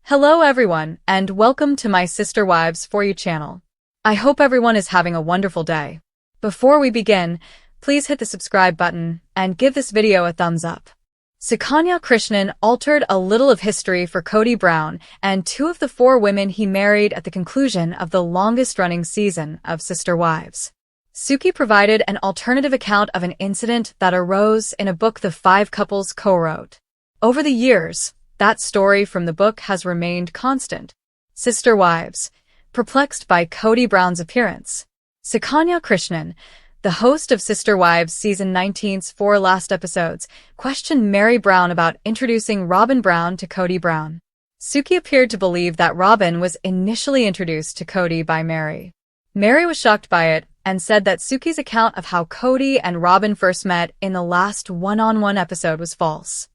Hello everyone, and welcome to my Sister Wives For You channel. I hope everyone is having a wonderful day. Before we begin, please hit the subscribe button and give this video a thumbs up. Sukanya Krishnan altered a little of history for Kody Brown and two of the four women he married at the conclusion of the longest-running season of Sister Wives. Suki provided an alternative account of an incident that arose in a book the five couples co-wrote. Over the years, that story from the book has remained constant. Sister Wives, perplexed by Kody Brown's appearance. Sukanya Krishnan, the host of Sister Wives Season 19's four last episodes, questioned Mary Brown about introducing Robyn Brown to Kody Brown. Suki appeared to believe that Robyn was initially introduced to Kody by Mary. Mary was shocked by it and said that Suki's account of how Kody and Robyn first met in the last one-on-one episode was false.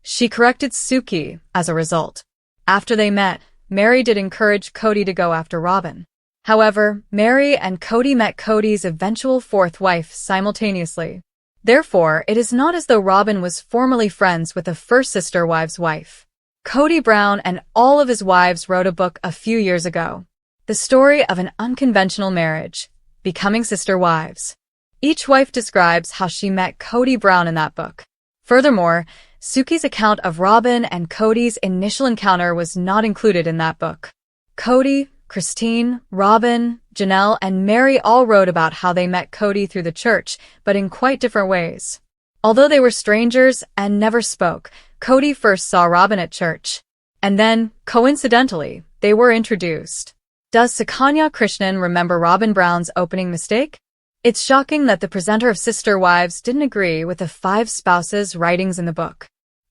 She corrected Suki as a result. After they met, Mary did encourage Kody to go after Robyn. However, Mary and Kody met Kody's eventual fourth wife simultaneously. Therefore, it is not as though Robyn was formerly friends with the first Sister Wives' wife. Kody Brown and all of his wives wrote a book a few years ago. The story of an unconventional marriage, Becoming Sister Wives. Each wife describes how she met Kody Brown in that book. Furthermore, Suki's account of Robyn and Kody's initial encounter was not included in that book. Kody, Christine, Robyn, Janelle, and Mary all wrote about how they met Kody through the church, but in quite different ways. Although they were strangers and never spoke, Kody first saw Robyn at church. And then, coincidentally, they were introduced. Does Sukanya Krishnan remember Robyn Brown's opening mistake? It's shocking that the presenter of Sister Wives didn't agree with the five spouses' writings in the book.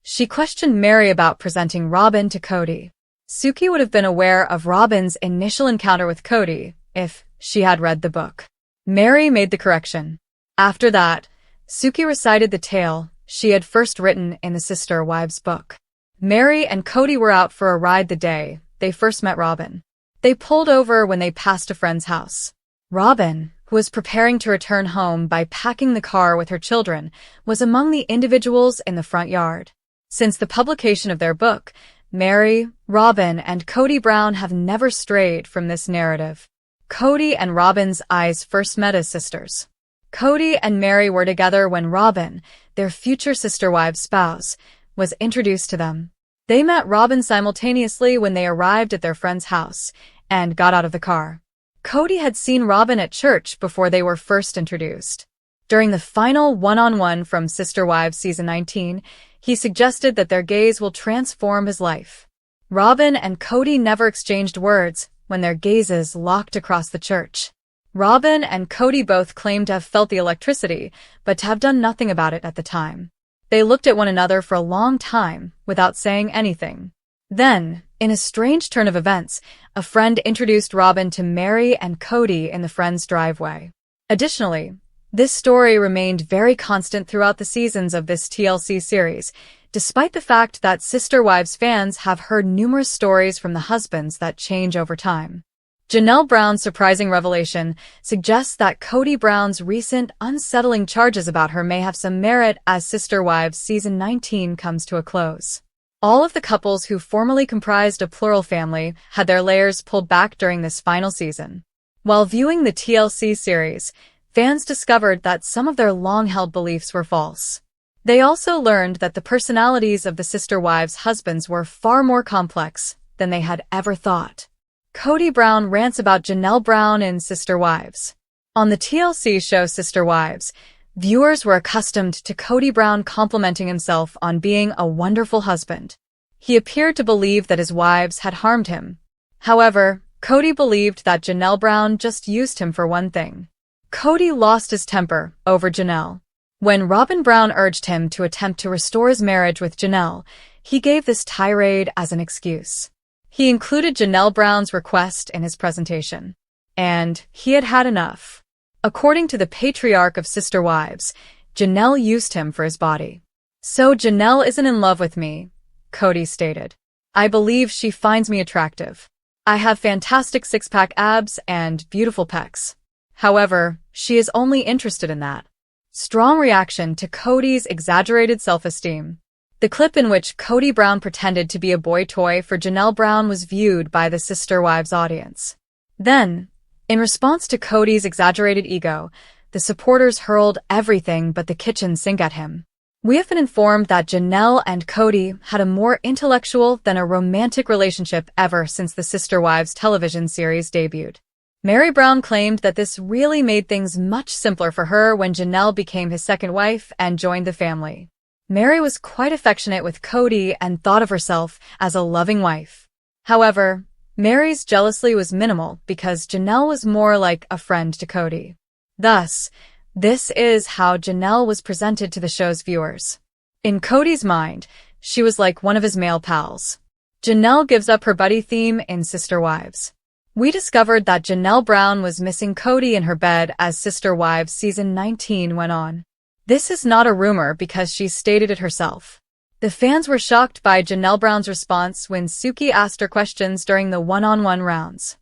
She questioned Mary about presenting Robyn to Kody. Suki would have been aware of Robyn's initial encounter with Kody if she had read the book. Mary made the correction. After that, Suki recited the tale she had first written in the Sister Wives book. Mary and Kody were out for a ride the day they first met Robyn. They pulled over when they passed a friend's house. Robyn, who was preparing to return home by packing the car with her children, was among the individuals in the front yard. Since the publication of their book, Mary, Robyn, and Kody Brown have never strayed from this narrative. Kody and Robyn's eyes first met as sisters. Kody and Mary were together when Robyn, their future Sister Wives spouse, was introduced to them. They met Robyn simultaneously when they arrived at their friend's house and got out of the car. Kody had seen Robyn at church before they were first introduced. During the final one-on-one from Sister Wives Season 19, he suggested that their gaze will transform his life. Robyn and Kody never exchanged words when their gazes locked across the church. Robyn and Kody both claimed to have felt the electricity, but to have done nothing about it at the time. They looked at one another for a long time without saying anything. Then, in a strange turn of events, a friend introduced Robyn to Mary and Kody in the friend's driveway. Additionally, this story remained very constant throughout the seasons of this TLC series, despite the fact that Sister Wives fans have heard numerous stories from the husbands that change over time. Janelle Brown's surprising revelation suggests that Kody Brown's recent unsettling charges about her may have some merit as Sister Wives Season 19 comes to a close. All of the couples who formerly comprised a plural family had their layers pulled back during this final season. While viewing the TLC series, fans discovered that some of their long-held beliefs were false. They also learned that the personalities of the Sister Wives' husbands were far more complex than they had ever thought. Kody Brown rants about Janelle Brown in Sister Wives. On the TLC show Sister Wives, viewers were accustomed to Kody Brown complimenting himself on being a wonderful husband. He appeared to believe that his wives had harmed him. However, Kody believed that Janelle Brown just used him for one thing. Kody lost his temper over Janelle. When Robyn Brown urged him to attempt to restore his marriage with Janelle, he gave this tirade as an excuse. He included Janelle Brown's request in his presentation. And he had had enough. According to the patriarch of Sister Wives, Janelle used him for his body. So Janelle isn't in love with me, Kody stated. I believe she finds me attractive. I have fantastic six-pack abs and beautiful pecs. However, she is only interested in that. Strong reaction to Kody's exaggerated self-esteem. The clip in which Kody Brown pretended to be a boy toy for Janelle Brown was viewed by the Sister Wives audience. Then, in response to Kody's exaggerated ego, the supporters hurled everything but the kitchen sink at him. We have been informed that Janelle and Kody had a more intellectual than a romantic relationship ever since the Sister Wives television series debuted. Meri Brown claimed that this really made things much simpler for her when Janelle became his second wife and joined the family. Meri was quite affectionate with Kody and thought of herself as a loving wife. However, Meri's jealousy was minimal because Janelle was more like a friend to Kody. Thus, this is how Janelle was presented to the show's viewers. In Kody's mind, she was like one of his male pals. Janelle gives up her buddy theme in Sister Wives. We discovered that Janelle Brown was missing Kody in her bed as Sister Wives Season 19 went on. This is not a rumor because she stated it herself. The fans were shocked by Janelle Brown's response when Suki asked her questions during the one-on-one rounds.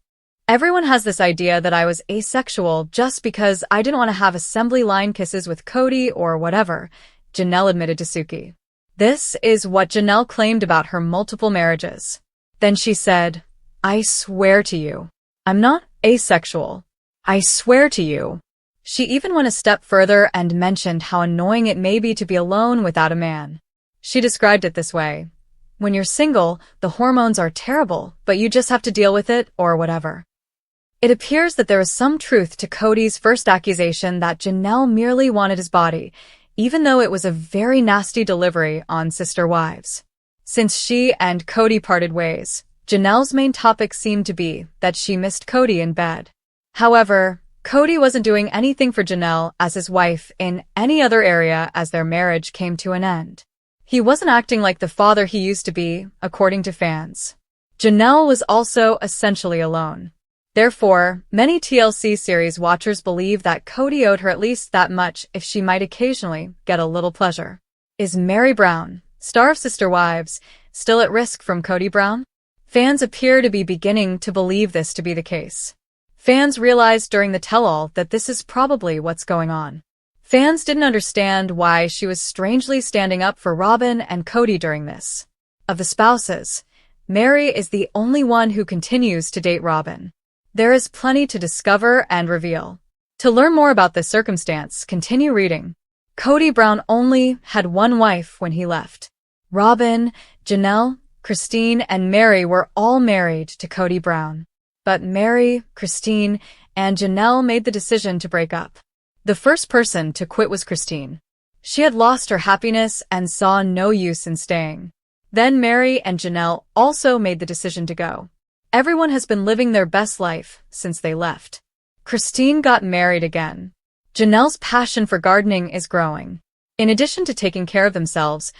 Everyone has this idea that I was asexual just because I didn't want to have assembly line kisses with Kody or whatever, Janelle admitted to Suki. This is what Janelle claimed about her multiple marriages. Then she said, "I swear to you, I'm not asexual. I swear to you." She even went a step further and mentioned how annoying it may be to be alone without a man. She described it this way: "When you're single, the hormones are terrible, but you just have to deal with it or whatever." It appears that there is some truth to Kody's first accusation that Janelle merely wanted his body, even though it was a very nasty delivery on Sister Wives. Since she and Kody parted ways, Janelle's main topic seemed to be that she missed Kody in bed. However, Kody wasn't doing anything for Janelle as his wife in any other area as their marriage came to an end. He wasn't acting like the father he used to be, according to fans. Janelle was also essentially alone. Therefore, many TLC series watchers believe that Kody owed her at least that much if she might occasionally get a little pleasure. Is Meri Brown, star of Sister Wives, still at risk from Kody Brown? Fans appear to be beginning to believe this to be the case. Fans realized during the tell-all that this is probably what's going on. Fans didn't understand why she was strangely standing up for Robyn and Kody during this. Of the spouses, Meri is the only one who continues to date Robyn. There is plenty to discover and reveal. To learn more about this circumstance, continue reading. Kody Brown only had one wife when he left. Robyn, Janelle, Christine, and Meri were all married to Kody Brown. But Meri, Christine, and Janelle made the decision to break up. The first person to quit was Christine. She had lost her happiness and saw no use in staying. Then Meri and Janelle also made the decision to go. Everyone has been living their best life since they left. Christine got married again. Janelle's passion for gardening is growing. In addition to taking care of themselves,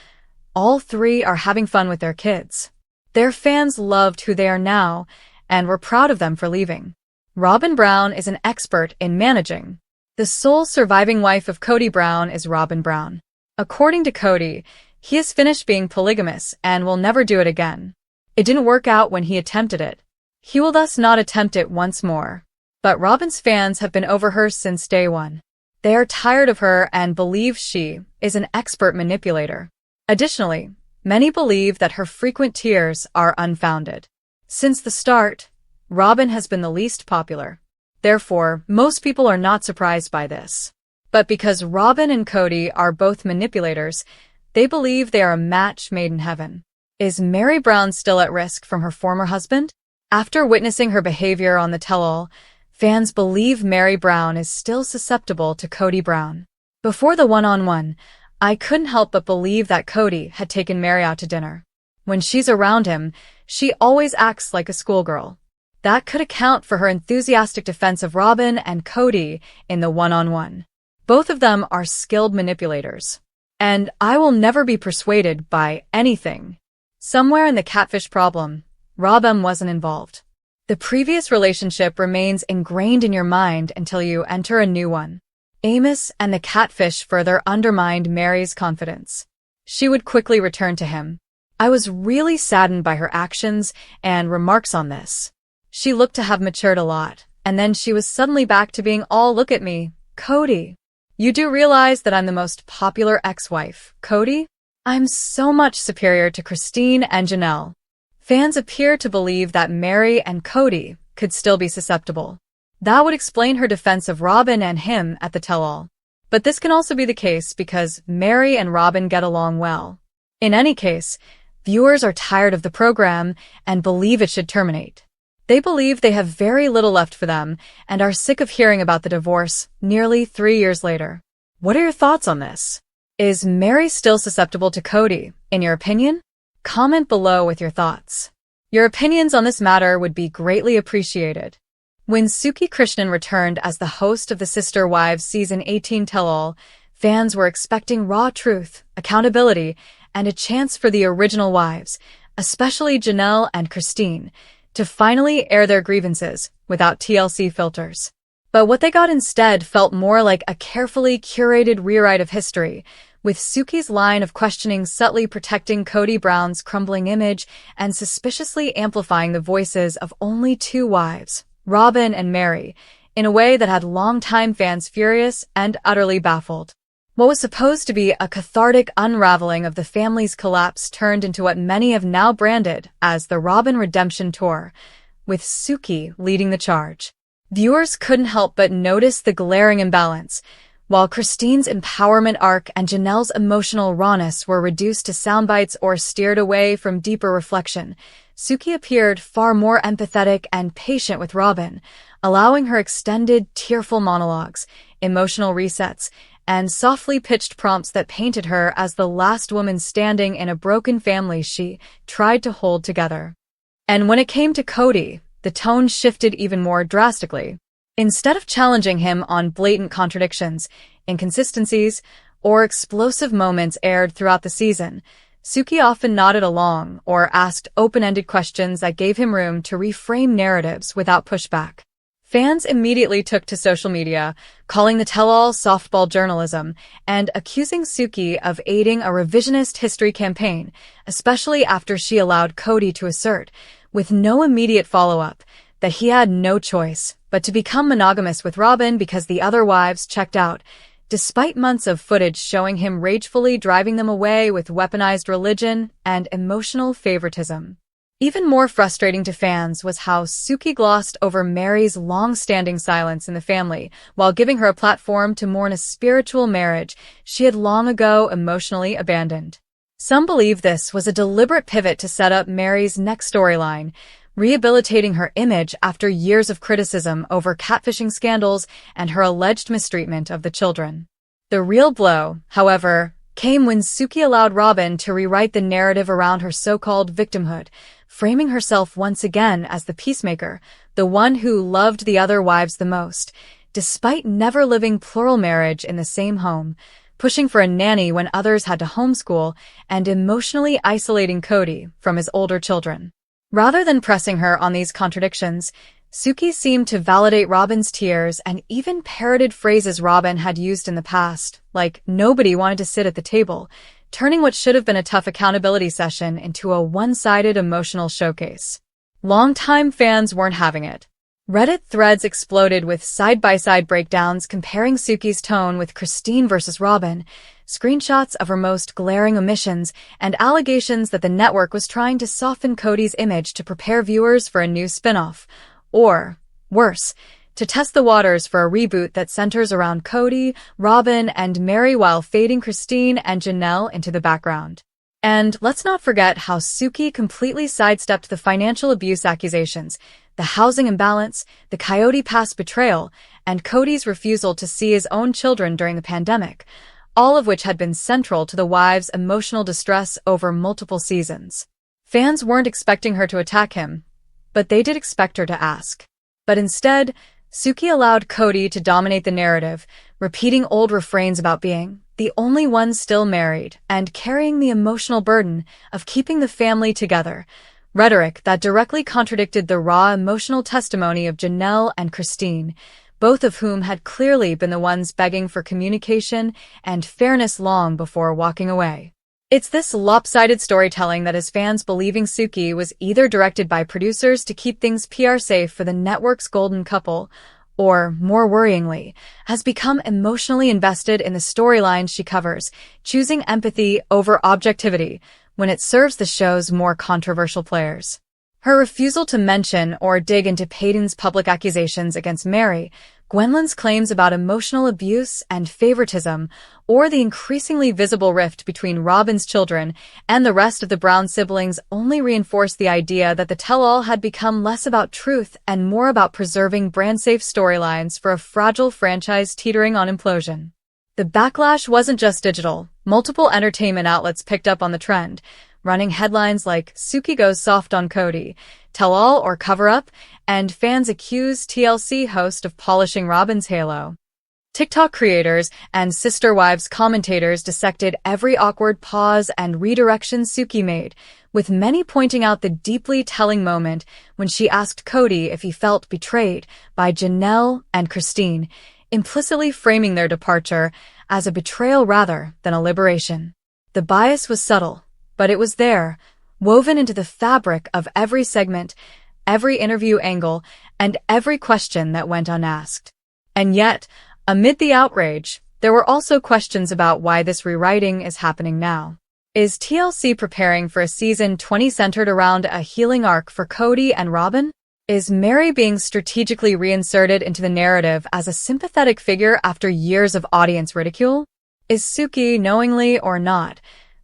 all three are having fun with their kids. Their fans loved who they are now and were proud of them for leaving. Robyn Brown is an expert in managing. The sole surviving wife of Kody Brown is Robyn Brown. According to Kody, he has finished being polygamous and will never do it again. It didn't work out when he attempted it. He will thus not attempt it once more. But Robyn's fans have been over her since day one. They are tired of her and believe she is an expert manipulator. Additionally, many believe that her frequent tears are unfounded. Since the start, Robyn has been the least popular. Therefore, most people are not surprised by this. But because Robyn and Kody are both manipulators, they believe they are a match made in heaven. Is Meri Brown still at risk from her former husband? After witnessing her behavior on the tell-all, fans believe Meri Brown is still susceptible to Kody Brown. Before the one-on-one, I couldn't help but believe that Kody had taken Meri out to dinner. When she's around him, she always acts like a schoolgirl. That could account for her enthusiastic defense of Robyn and Kody in the one-on-one. Both of them are skilled manipulators. And I will never be persuaded by anything. Somewhere in the catfish problem, Robyn wasn't involved. The previous relationship remains ingrained in your mind until you enter a new one. Amos and the catfish further undermined Meri's confidence. She would quickly return to him. I was really saddened by her actions and remarks on this. She looked to have matured a lot, and then she was suddenly back to being all "look at me, Kody. You do realize that I'm the most popular ex-wife, Kody?" I'm so much superior to Christine and Janelle. Fans appear to believe that Meri and Kody could still be susceptible. That would explain her defense of Robyn and him at the tell-all. But this can also be the case because Meri and Robyn get along well. In any case, viewers are tired of the program and believe it should terminate. They believe they have very little left for them and are sick of hearing about the divorce nearly 3 years later. What are your thoughts on this? Is Meri still susceptible to Kody, in your opinion? Comment below with your thoughts. Your opinions on this matter would be greatly appreciated. When Suki Krishnan returned as the host of the Sister Wives Season 18 tell-all, fans were expecting raw truth, accountability, and a chance for the original wives, especially Janelle and Christine, to finally air their grievances without TLC filters. But what they got instead felt more like a carefully curated rewrite of history, with Suki's line of questioning subtly protecting Kody Brown's crumbling image and suspiciously amplifying the voices of only 2 wives, Robyn and Meri, in a way that had longtime fans furious and utterly baffled. What was supposed to be a cathartic unraveling of the family's collapse turned into what many have now branded as the Robyn Redemption Tour, with Suki leading the charge. Viewers couldn't help but notice the glaring imbalance. While Christine's empowerment arc and Janelle's emotional rawness were reduced to soundbites or steered away from deeper reflection, Suki appeared far more empathetic and patient with Robyn, allowing her extended, tearful monologues, emotional resets, and softly pitched prompts that painted her as the last woman standing in a broken family she tried to hold together. And when it came to Kody, the tone shifted even more drastically. Instead of challenging him on blatant contradictions, inconsistencies, or explosive moments aired throughout the season, Suki often nodded along or asked open-ended questions that gave him room to reframe narratives without pushback. Fans immediately took to social media, calling the tell-all softball journalism and accusing Suki of aiding a revisionist history campaign, especially after she allowed Kody to assert, with no immediate follow-up, that he had no choice but to become monogamous with Robyn because the other wives checked out, despite months of footage showing him ragefully driving them away with weaponized religion and emotional favoritism. Even more frustrating to fans was how Suki glossed over Meri's long-standing silence in the family while giving her a platform to mourn a spiritual marriage she had long ago emotionally abandoned. Some believe this was a deliberate pivot to set up Meri's next storyline, rehabilitating her image after years of criticism over catfishing scandals and her alleged mistreatment of the children. The real blow, however, came when Suki allowed Robyn to rewrite the narrative around her so-called victimhood, framing herself once again as the peacemaker, the one who loved the other wives the most, despite never living plural marriage in the same home, pushing for a nanny when others had to homeschool, and emotionally isolating Kody from his older children. Rather than pressing her on these contradictions, Suki seemed to validate Robyn's tears and even parroted phrases Robyn had used in the past, like "nobody wanted to sit at the table," turning what should have been a tough accountability session into a one-sided emotional showcase. Longtime fans weren't having it. Reddit threads exploded with side-by-side breakdowns comparing Suki's tone with Christine versus Robyn, screenshots of her most glaring omissions, and allegations that the network was trying to soften Kody's image to prepare viewers for a new spin-off, or, worse, to test the waters for a reboot that centers around Kody, Robyn, and Meri while fading Christine and Janelle into the background. And let's not forget how Suki completely sidestepped the financial abuse accusations, the housing imbalance, the Coyote Pass betrayal, and Kody's refusal to see his own children during the pandemic, all of which had been central to the wives' emotional distress over multiple seasons. Fans weren't expecting her to attack him, but they did expect her to ask. But instead, Suki allowed Kody to dominate the narrative, repeating old refrains about being the only one still married and carrying the emotional burden of keeping the family together, rhetoric that directly contradicted the raw emotional testimony of Janelle and Christine, both of whom had clearly been the ones begging for communication and fairness long before walking away. It's this lopsided storytelling that has fans believing Suki was either directed by producers to keep things PR safe for the network's golden couple, or, more worryingly, has become emotionally invested in the storylines she covers, choosing empathy over objectivity when it serves the show's more controversial players. Her refusal to mention or dig into Peyton's public accusations against Mary, Gwendolyn's claims about emotional abuse and favoritism, or the increasingly visible rift between Robyn's children and the rest of the Brown siblings only reinforced the idea that the tell-all had become less about truth and more about preserving brand-safe storylines for a fragile franchise teetering on implosion. The backlash wasn't just digital. Multiple entertainment outlets picked up on the trend, running headlines like "Suki goes soft on Kody," "Tell-all or cover-up," and "Fans accuse TLC host of polishing Robyn's halo." TikTok creators and Sister Wives commentators dissected every awkward pause and redirection Suki made, with many pointing out the deeply telling moment when she asked Kody if he felt betrayed by Janelle and Christine, implicitly framing their departure as a betrayal rather than a liberation. The bias was subtle, but it was there, woven into the fabric of every segment, every interview angle, and every question that went unasked. And yet, amid the outrage, there were also questions about why this rewriting is happening now. Is TLC preparing for a season 20 centered around a healing arc for Kody and Robyn? Is Mary being strategically reinserted into the narrative as a sympathetic figure after years of audience ridicule? Is Suki, knowingly or not,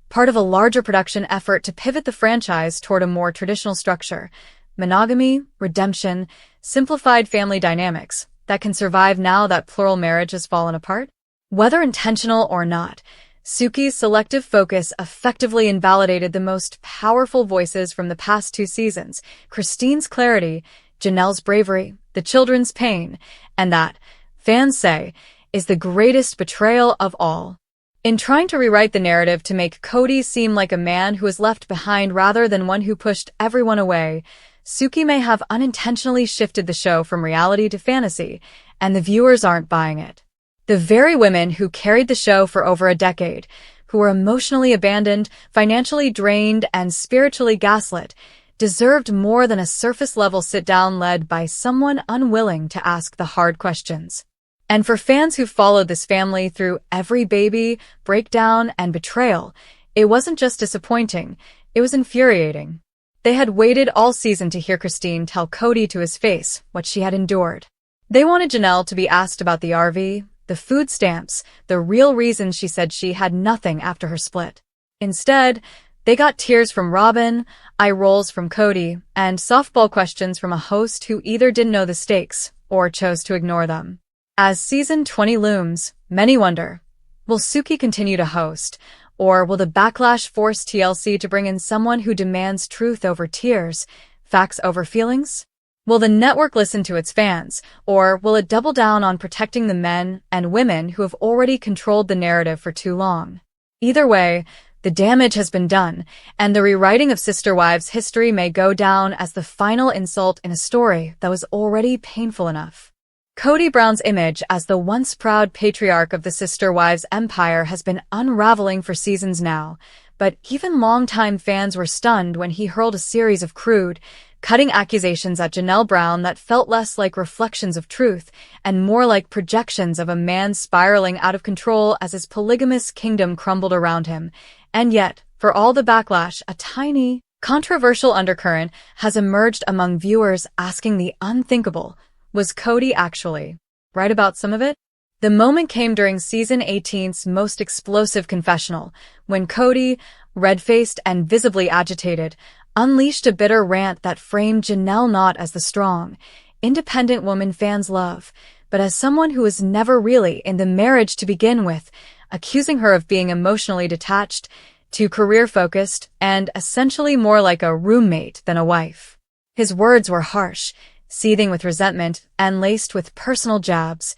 part of a larger production effort to pivot the franchise toward a more traditional structure, monogamy, redemption, simplified family dynamics, that can survive now that plural marriage has fallen apart? Whether intentional or not, Suki's selective focus effectively invalidated the most powerful voices from the past 2 seasons, Christine's clarity, Janelle's bravery, the children's pain, and that, fans say, is the greatest betrayal of all. In trying to rewrite the narrative to make Kody seem like a man who was left behind rather than one who pushed everyone away, Suki may have unintentionally shifted the show from reality to fantasy, and the viewers aren't buying it. The very women who carried the show for over a decade, who were emotionally abandoned, financially drained, and spiritually gaslit, deserved more than a surface-level sit-down led by someone unwilling to ask the hard questions. And for fans who followed this family through every baby, breakdown, and betrayal, it wasn't just disappointing, it was infuriating. They had waited all season to hear Christine tell Kody to his face what she had endured. They wanted Janelle to be asked about the RV, the food stamps, the real reason she said she had nothing after her split. Instead, they got tears from Robyn, eye rolls from Kody, and softball questions from a host who either didn't know the stakes or chose to ignore them. As season 20 looms, many wonder, will Suki continue to host, or will the backlash force TLC to bring in someone who demands truth over tears, facts over feelings? Will the network listen to its fans, or will it double down on protecting the men and women who have already controlled the narrative for too long? Either way, the damage has been done, and the rewriting of Sister Wives' history may go down as the final insult in a story that was already painful enough. Kody Brown's image as the once proud patriarch of the Sister Wives empire has been unraveling for seasons now, but even longtime fans were stunned when he hurled a series of crude, cutting accusations at Janelle Brown that felt less like reflections of truth and more like projections of a man spiraling out of control as his polygamous kingdom crumbled around him. And yet, for all the backlash, a tiny, controversial undercurrent has emerged among viewers asking the unthinkable: was Kody actually right about some of it? The moment came during season 18's most explosive confessional, when Kody, red-faced and visibly agitated, unleashed a bitter rant that framed Janelle not as the strong, independent woman fans love, but as someone who was never really in the marriage to begin with, accusing her of being emotionally detached, too career-focused, and essentially more like a roommate than a wife. His words were harsh, seething with resentment and laced with personal jabs.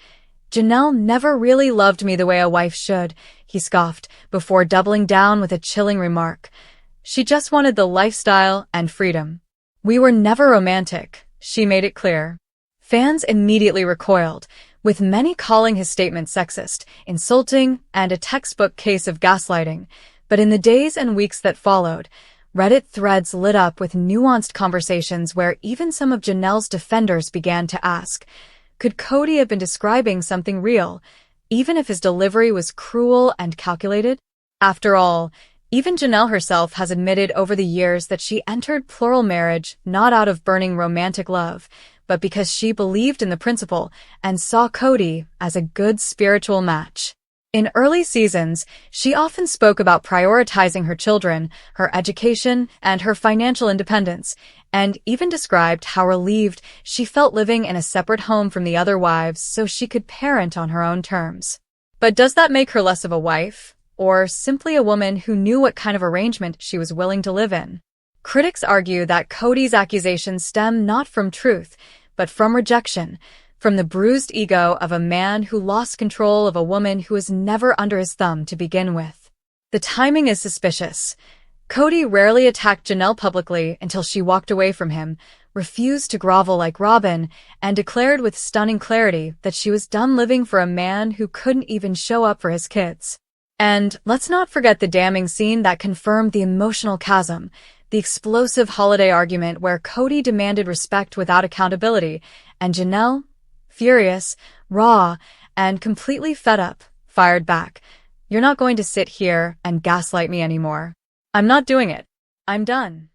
"Janelle never really loved me the way a wife should," he scoffed, before doubling down with a chilling remark. "She just wanted the lifestyle and freedom. We were never romantic," she made it clear. Fans immediately recoiled, with many calling his statement sexist, insulting, and a textbook case of gaslighting. But in the days and weeks that followed, Reddit threads lit up with nuanced conversations where even some of Janelle's defenders began to ask, Could Kody have been describing something real, even if his delivery was cruel and calculated? After all, even Janelle herself has admitted over the years that she entered plural marriage not out of burning romantic love, but because she believed in the principle and saw Kody as a good spiritual match. In early seasons, she often spoke about prioritizing her children, her education, and her financial independence, and even described how relieved she felt living in a separate home from the other wives so she could parent on her own terms. But does that make her less of a wife, or simply a woman who knew what kind of arrangement she was willing to live in? Critics argue that Kody's accusations stem not from truth, but from rejection, from the bruised ego of a man who lost control of a woman who was never under his thumb to begin with. The timing is suspicious. Kody rarely attacked Janelle publicly until she walked away from him, refused to grovel like Robyn, and declared with stunning clarity that she was done living for a man who couldn't even show up for his kids. And let's not forget the damning scene that confirmed the emotional chasm, the explosive holiday argument where Kody demanded respect without accountability, and Janelle, furious, raw, and completely fed up, fired back. "You're not going to sit here and gaslight me anymore. I'm not doing it. I'm done."